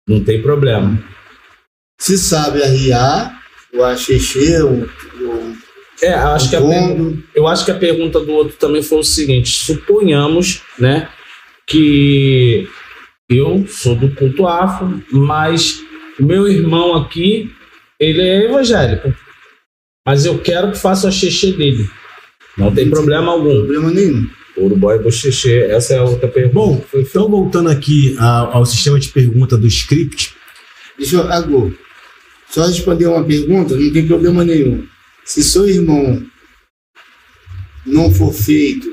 Não tem problema. Se sabe arriar, o axixê, eu acho que a pergunta do outro também foi o seguinte: suponhamos, né, que eu sou do culto afro, mas meu irmão aqui, ele é evangélico, mas eu quero que faça o axixê dele. Não tem problema algum. Problema nenhum. Urubu e Boxexê, essa é a outra pergunta. Bom, então voltando aqui ao sistema de pergunta do script. Deixa eu, Agô, só responder uma pergunta, não tem problema nenhum. Se seu irmão não for feito,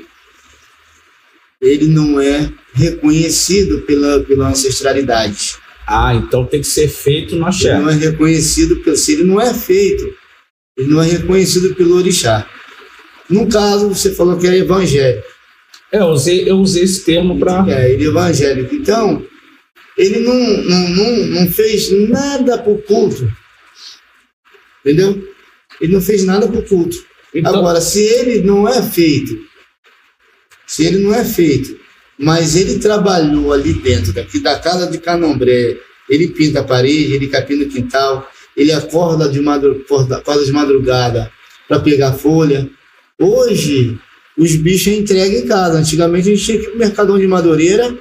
ele não é reconhecido pela ancestralidade. Então tem que ser feito no axé. Ele não é reconhecido, se ele não é feito, ele não é reconhecido pelo orixá. No caso, você falou que é evangélico. Eu usei esse termo para... ele é evangélico. Então, ele não fez nada para o culto. Entendeu? Ele não fez nada para o culto. Então, agora, se ele não é feito, mas ele trabalhou ali dentro da casa de Candomblé, ele pinta a parede, ele capina o quintal, ele acorda de madrugada para pegar folha. Hoje, os bichos entregam em casa. Antigamente a gente tinha que ir pro Mercadão de Madureira,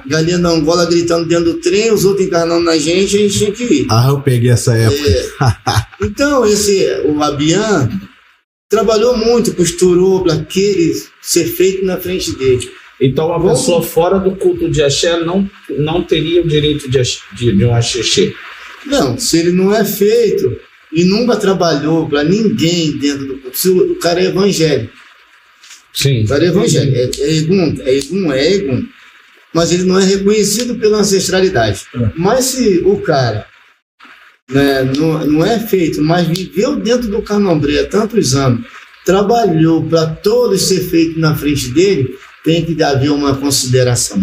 galinha da Angola gritando dentro do trem, os outros encarnando na gente, a gente tinha que ir. Eu peguei essa época. Então, o Abian trabalhou muito, costurou para aquele ser feito na frente dele. Então, uma pessoa fora do culto de axé não teria o direito de um axixê? Não, se ele não é feito e nunca trabalhou para ninguém dentro do culto, se o cara é evangélico. Sim. O cara é evangélico, é egum, mas ele não é reconhecido pela ancestralidade. Mas se o cara, né, não é feito, mas viveu dentro do Candomblé há tantos anos, trabalhou para todos ser feito na frente dele, tem que haver uma consideração.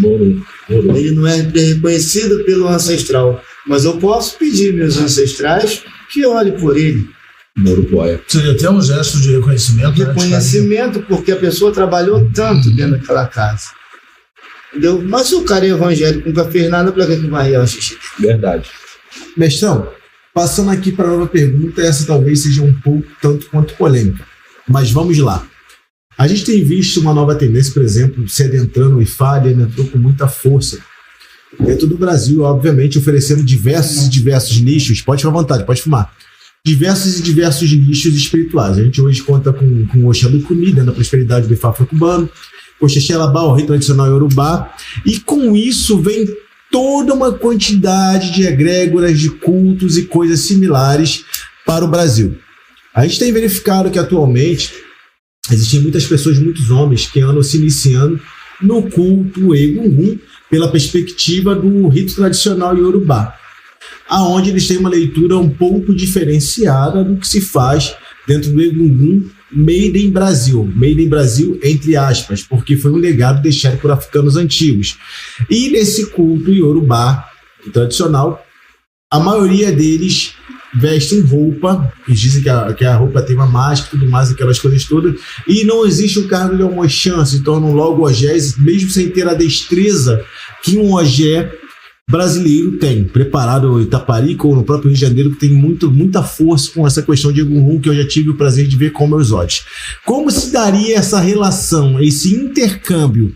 Ele não é reconhecido pelo ancestral, mas eu posso pedir meus ancestrais que olhem por ele. Seria até um gesto de reconhecimento. Reconhecimento, porque a pessoa trabalhou tanto dentro daquela casa. Entendeu? Mas se o cara é evangélico, nunca fez nada, para que vai real xixi? Verdade. Mestrão, passando aqui para a nova pergunta, essa talvez seja um pouco tanto quanto polêmica. Mas vamos lá. A gente tem visto uma nova tendência, por exemplo, se adentrando, o IFA entrou com muita força dentro do Brasil, obviamente, oferecendo diversos nichos. Pode ficar à vontade, pode fumar. Diversos nichos espirituais. A gente hoje conta com o Oxã do Cuni, dentro da prosperidade do IFA afro-cubano, o Xexelabá, o rei tradicional iorubá, e com isso vem toda uma quantidade de egrégoras, de cultos e coisas similares para o Brasil. A gente tem verificado que atualmente existem muitas pessoas, muitos homens que andam se iniciando no culto Egungun pela perspectiva do rito tradicional iorubá, aonde eles têm uma leitura um pouco diferenciada do que se faz dentro do Egungun Made in Brasil. Made in Brasil, entre aspas, porque foi um legado deixado por africanos antigos. E nesse culto iorubá tradicional, a maioria deles vestem roupa, eles dizem que a roupa tem uma máscara e tudo mais, aquelas coisas todas, e não existe o cargo de Omoxã, se tornam logo ogés, mesmo sem ter a destreza que um ogé brasileiro tem, preparado em Itaparica ou no próprio Rio de Janeiro, que tem muita força com essa questão de Egungun, que eu já tive o prazer de ver com meus olhos. Como se daria essa relação, esse intercâmbio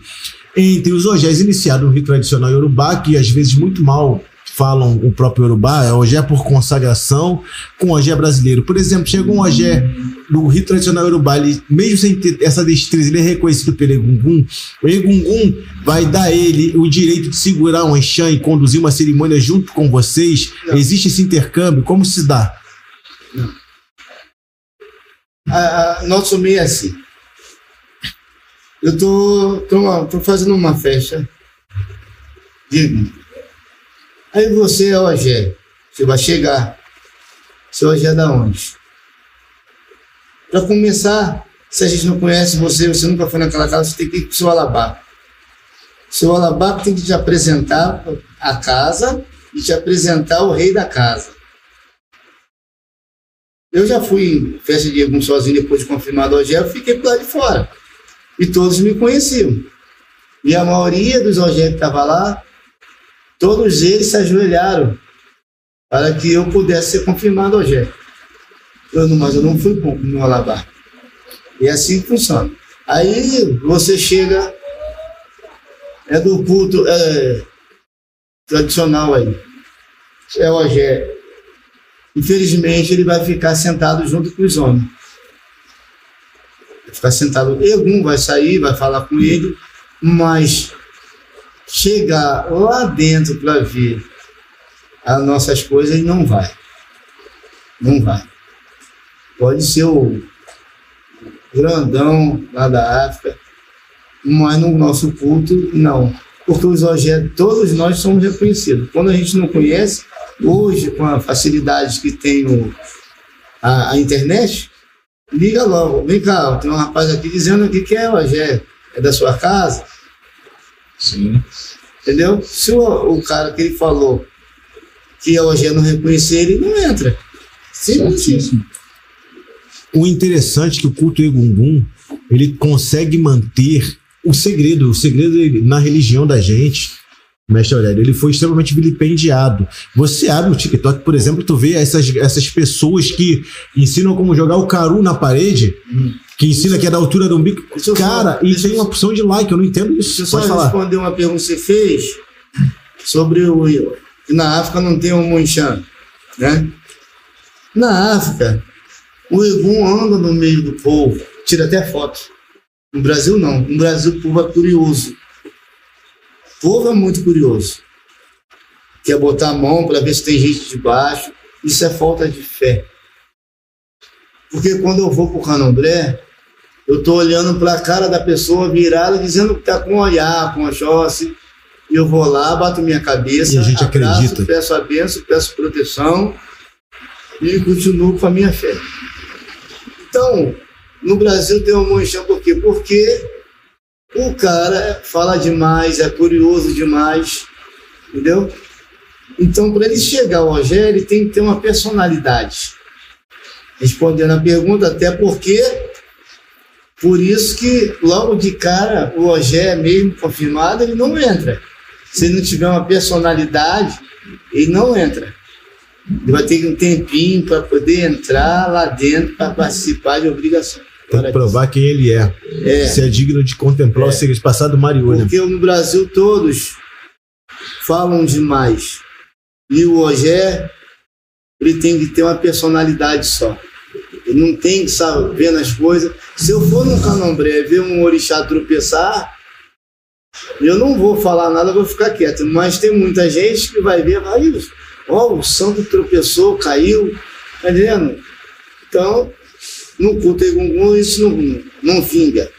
entre os ogés iniciados no rito tradicional iorubá, que às vezes muito mal falam o próprio iorubá, é ogé por consagração, com ogé brasileiro? Por exemplo, chega um ogé do rito tradicional iorubá, ele, mesmo sem ter essa destreza, ele é reconhecido pelo Egungun. O Egungun vai dar ele o direito de segurar um enxã e conduzir uma cerimônia junto com vocês? Não. Existe esse intercâmbio? Como se dá? Não. Nosso meio é assim. Eu tô fazendo uma festa. Digo. Aí você é ogé. Você vai chegar. Você é ogé da onde? Para começar, se a gente não conhece você nunca foi naquela casa, você tem que ir para o seu alabaco. Seu alabaco tem que te apresentar a casa e te apresentar o rei da casa. Eu já fui em festa de Egum sozinho depois de confirmado o ogé, eu fiquei por lá de fora. E todos me conheciam. E a maioria dos ogé que estavam lá, todos eles se ajoelharam para que eu pudesse ser confirmado ao Ogé. Mas eu não fui no Alabar. E é assim que funciona. Aí você chega, é do culto tradicional aí, é o Ogé. Infelizmente, ele vai ficar sentado junto com os homens. Vai ficar sentado, Egum vai sair, vai falar com ele, mas chegar lá dentro para ver as nossas coisas, ele não vai. Não vai. Pode ser o grandão lá da África, mas no nosso culto, não. Porque os Ogé, todos nós somos reconhecidos. Quando a gente não conhece, hoje, com a facilidade que tem a internet, liga logo. Vem cá, tem um rapaz aqui dizendo aqui que é Ogé, é da sua casa. Sim. Entendeu? Se o cara que ele falou que é Ogé não reconhecer, ele não entra. Sim. O interessante é que o culto Egungun, ele consegue manter o segredo na religião da gente, Mestre Aurélio, ele foi extremamente vilipendiado. Você abre o TikTok, por exemplo, tu vê essas pessoas que ensinam como jogar o caru na parede, que ensina que é da altura do umbigo. Cara, e tem uma opção de like, eu não entendo isso. Deixa eu só responder uma pergunta que você fez sobre que na África não tem um Munchã, né? Na África, o Egum anda no meio do povo, tira até foto. No Brasil, não. No Brasil, o povo é curioso. O povo é muito curioso. Quer botar a mão para ver se tem gente de baixo. Isso é falta de fé. Porque quando eu vou para o Candomblé, eu estou olhando para a cara da pessoa virada, dizendo que está com olhar, com Oxóssi. E eu vou lá, bato minha cabeça, e a gente abraço, acredita. Peço a bênção, peço proteção e continuo com a minha fé. Então, no Brasil tem um Munchã por quê? Porque o cara fala demais, é curioso demais, entendeu? Então, para ele chegar ao Ogé, ele tem que ter uma personalidade. Respondendo a pergunta, até porque, por isso que logo de cara, o Ogé mesmo confirmado, ele não entra. Se ele não tiver uma personalidade, ele não entra. Ele vai ter um tempinho para poder entrar lá dentro para participar de obrigação. Tem que provar quem ele é. Se é digno de contemplar o segredo passado do Mariônia. Porque no Brasil todos falam demais. E o Ogé, ele tem que ter uma personalidade só. Ele não tem que saber as coisas. Se eu for no Candomblé ver um orixá tropeçar, eu não vou falar nada, eu vou ficar quieto. Mas tem muita gente que vai ver, o santo tropeçou, caiu, tá entendendo? Então, no culto Egungun isso não vinga.